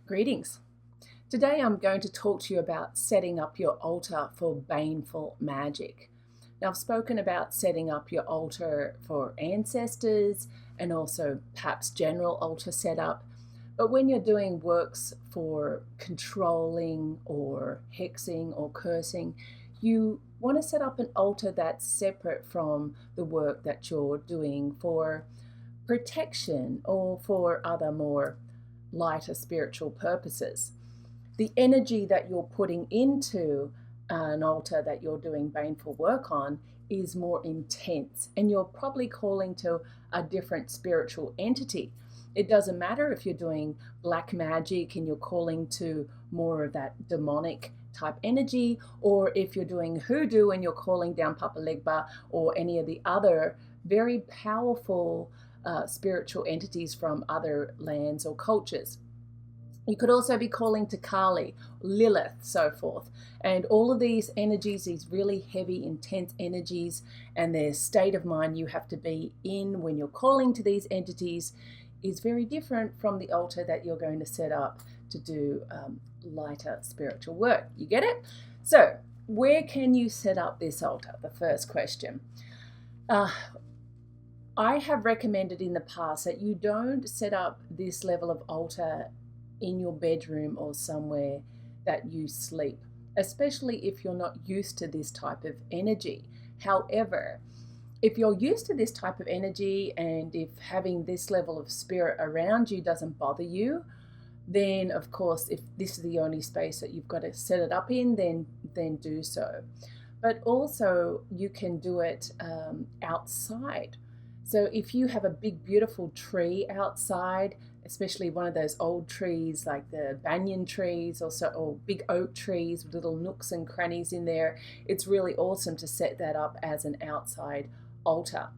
Greetings. Today I'm going to talk to you about setting up your altar for baneful magic. Now, I've spoken about setting up your altar for ancestors and also perhaps general altar setup. But when you're doing works for controlling or hexing or cursing, you want to set up an altar that's separate from the work that you're doing for protection or for other more lighter spiritual purposes. The energy that you're putting into an altar that you're doing baneful work on is more intense, and you're probably calling to a different spiritual entity. It doesn't matter if you're doing black magic and you're calling to more of that demonic type energy, or if you're doing hoodoo and you're calling down Papa Legba or any of the other very powerful spiritual entities from other lands or cultures. You could also be calling to Kali, Lilith, so forth. And all of these energies, these really heavy, intense energies, and their state of mind you have to be in when you're calling to these entities is very different from the altar that you're going to set up to do lighter spiritual work. You get it? So, where can you set up this altar? The first question. I have recommended in the past that you don't set up this level of altar in your bedroom or somewhere that you sleep, especially if you're not used to this type of energy. However, if you're used to this type of energy and if having this level of spirit around you doesn't bother you, then of course, if this is the only space that you've got to set it up in, then do so. But also you can do it outside. So if you have a big, beautiful tree outside, especially one of those old trees like the banyan trees or big oak trees with little nooks and crannies in there, it's really awesome to set that up as an outside altar.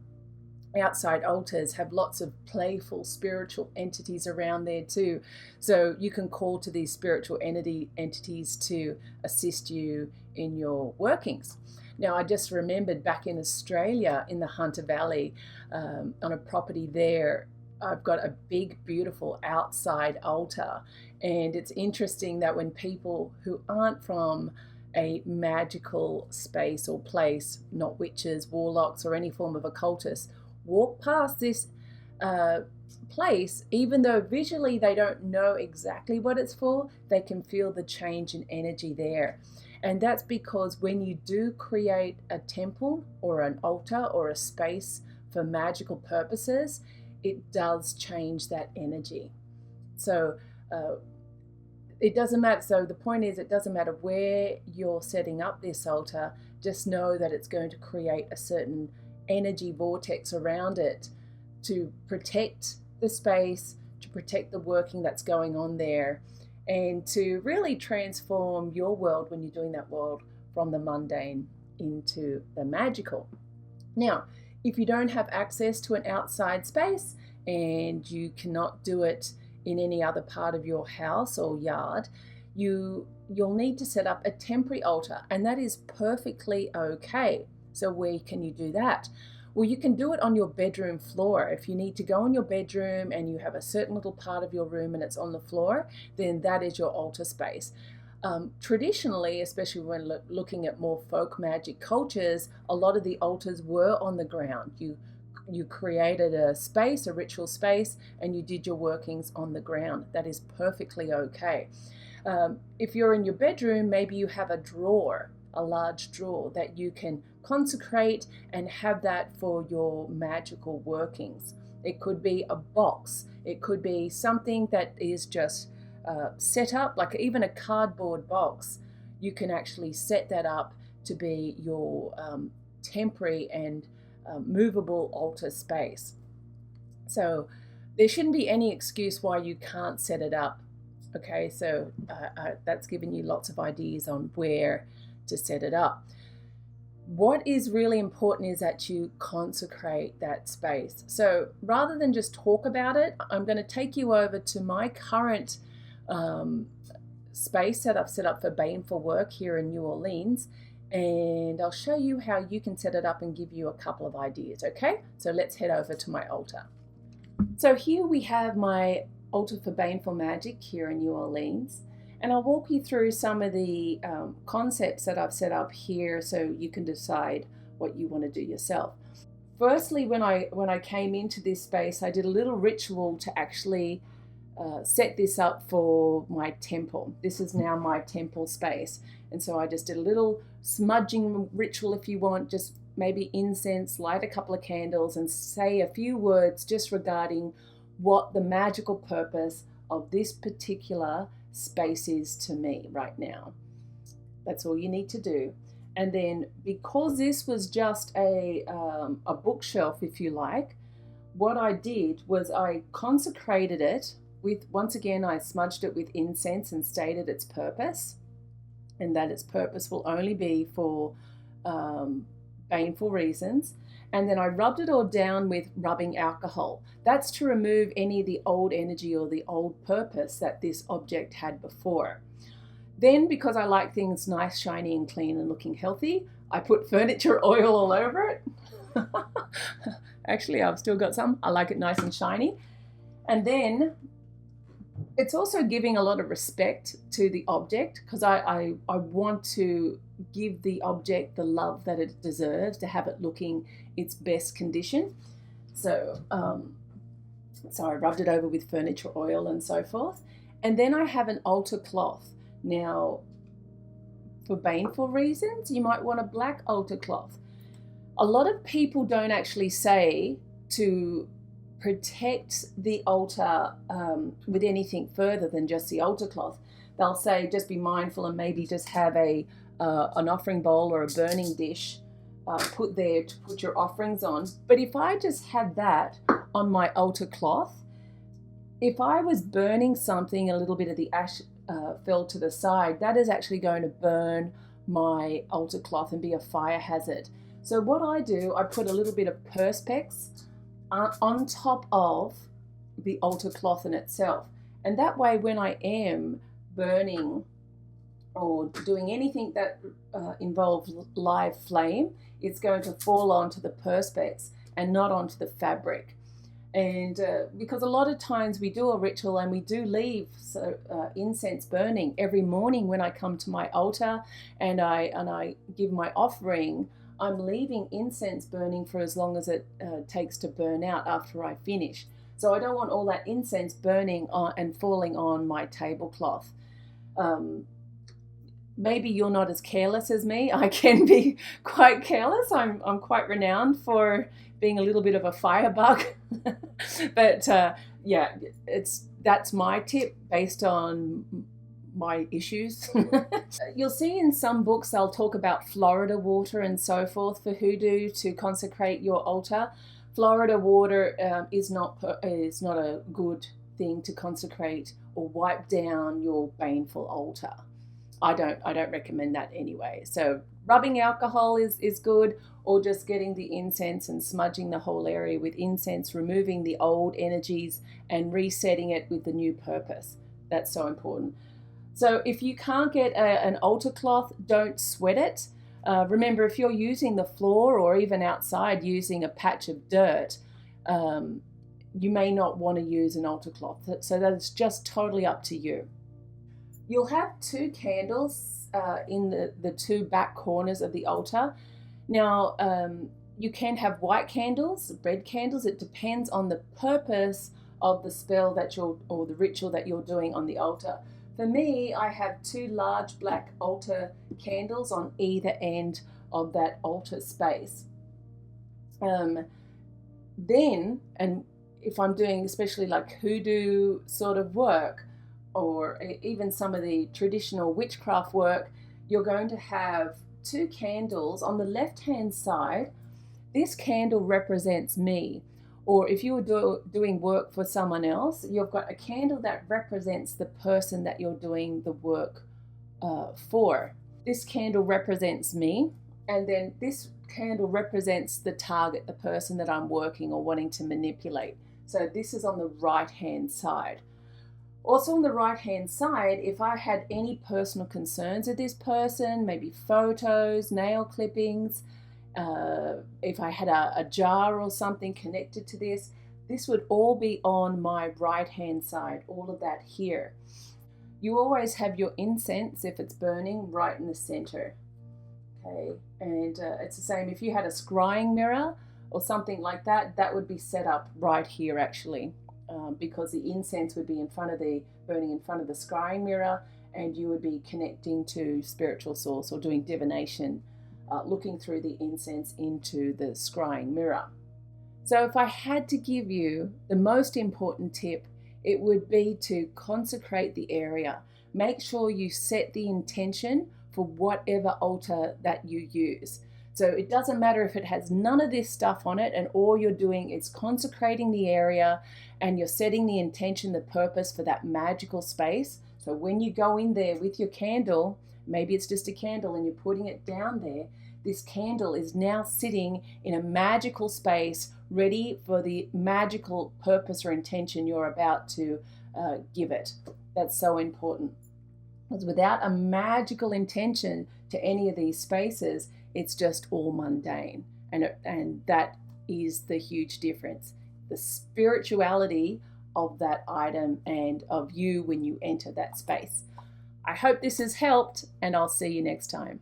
Outside altars have lots of playful spiritual entities around there too. So you can call to these spiritual entities to assist you in your workings. Now, I just remembered back in Australia, in the Hunter Valley, on a property there, I've got a big, beautiful outside altar. And it's interesting that when people who aren't from a magical space or place, not witches, warlocks, or any form of occultists, walk past this place, even though visually they don't know exactly what it's for, they can feel the change in energy there. And that's because when you do create a temple or an altar or a space for magical purposes, it does change that energy. So it doesn't matter. So the point is, it doesn't matter where you're setting up this altar, just know that it's going to create a certain energy vortex around it to protect the space, to protect the working that's going on there, and to really transform your world when you're doing that world from the mundane into the magical. Now, if you don't have access to an outside space and you cannot do it in any other part of your house or yard, you'll need to set up a temporary altar, and that is perfectly okay. So where can you do that? Well, you can do it on your bedroom floor. If you need to go in your bedroom and you have a certain little part of your room and it's on the floor, then that is your altar space. Traditionally, especially when looking at more folk magic cultures, a lot of the altars were on the ground. You created a space, a ritual space, and you did your workings on the ground. That is perfectly okay. If you're in your bedroom, maybe you have a drawer, a large drawer that you can consecrate and have that for your magical workings. It could be a box. It could be something that is just set up, like even a cardboard box. You can actually set that up to be your temporary and movable altar space. So there shouldn't be any excuse why you can't set it up. Okay, so that's given you lots of ideas on where to set it up. What is really important is that you consecrate that space. So rather than just talk about it, I'm going to take you over to my current space that I've set up for baneful work here in New Orleans, and I'll show you how you can set it up and give you a couple of ideas. Okay, so let's head over to my altar. So here we have my altar for Baneful Magic here in New Orleans, and I'll walk you through some of the concepts that I've set up here so you can decide what you want to do yourself. Firstly, when I came into this space, I did a little ritual to actually set this up for my temple. This is now my temple space, and so I just did a little smudging ritual, if you want, just maybe incense, light a couple of candles, and say a few words just regarding what the magical purpose of this particular space is to me right now. That's all you need to do. And then, because this was just a bookshelf, if you like, what I did was I consecrated it with, once again, I smudged it with incense and stated its purpose, and that its purpose will only be for baneful reasons. And then I rubbed it all down with rubbing alcohol. That's to remove any of the old energy or the old purpose that this object had before. Then, because I like things nice, shiny, and clean and looking healthy, I put furniture oil all over it. Actually, I've still got some. I like it nice and shiny. And then it's also giving a lot of respect to the object, because I want to give the object the love that it deserves, to have it looking its best condition. So I rubbed it over with furniture oil and so forth. And then I have an altar cloth. Now, for baneful reasons, you might want a black altar cloth. A lot of people don't actually say to protect the altar with anything further than just the altar cloth. They'll say just be mindful and maybe just have an offering bowl or a burning dish put there to put your offerings on. But if I just had that on my altar cloth, if I was burning something, a little bit of the ash fell to the side, that is actually going to burn my altar cloth and be a fire hazard. So what I do, I put a little bit of perspex on top of the altar cloth in itself. And that way, when I am burning or doing anything that involves live flame, it's going to fall onto the perspex and not onto the fabric. And because a lot of times we do a ritual and we do leave incense burning every morning when I come to my altar and I give my offering, I'm leaving incense burning for as long as it takes to burn out after I finish. So I don't want all that incense burning and falling on my tablecloth. Maybe you're not as careless as me. I can be quite careless. I'm quite renowned for being a little bit of a firebug. But yeah, that's my tip based on my issues. You'll see in some books they'll talk about Florida water and so forth for hoodoo to consecrate your altar. Florida water is not a good thing to consecrate or wipe down your baneful altar. I don't recommend that anyway. So rubbing alcohol is good, or just getting the incense and smudging the whole area with incense, removing the old energies and resetting it with the new purpose. That's so important. So if you can't get an altar cloth, don't sweat it. Remember, if you're using the floor or even outside using a patch of dirt, you may not want to use an altar cloth. So that's just totally up to you. You'll have 2 candles in the 2 back corners of the altar. Now, you can have white candles, red candles. It depends on the purpose of the spell or the ritual that you're doing on the altar. For me, I have 2 large black altar candles on either end of that altar space. Then, and if I'm doing especially like hoodoo sort of work, or even some of the traditional witchcraft work, you're going to have 2 candles on the left-hand side. This candle represents me. Or if you were doing work for someone else, you've got a candle that represents the person that you're doing the work for. This candle represents me, and then this candle represents the target, the person that I'm working or wanting to manipulate. So this is on the right-hand side. Also on the right-hand side, if I had any personal concerns with this person, maybe photos, nail clippings, if I had a jar or something connected to this, This would all be on my right hand side, all of that here. You always have your incense, if it's burning, right in the center. Okay, and it's the same if you had a scrying mirror or something like that, that would be set up right here actually, because the incense would be burning in front of the scrying mirror, and you would be connecting to spiritual source or doing divination, looking through the incense into the scrying mirror. So if I had to give you the most important tip, it would be to consecrate the area. Make sure you set the intention for whatever altar that you use. So it doesn't matter if it has none of this stuff on it and all you're doing is consecrating the area and you're setting the intention, the purpose for that magical space. So when you go in there with your candle, maybe it's just a candle and you're putting it down there, this candle is now sitting in a magical space ready for the magical purpose or intention you're about to give it. That's so important. Because without a magical intention to any of these spaces, it's just all mundane. And that is the huge difference. The spirituality of that item and of you when you enter that space. I hope this has helped, and I'll see you next time.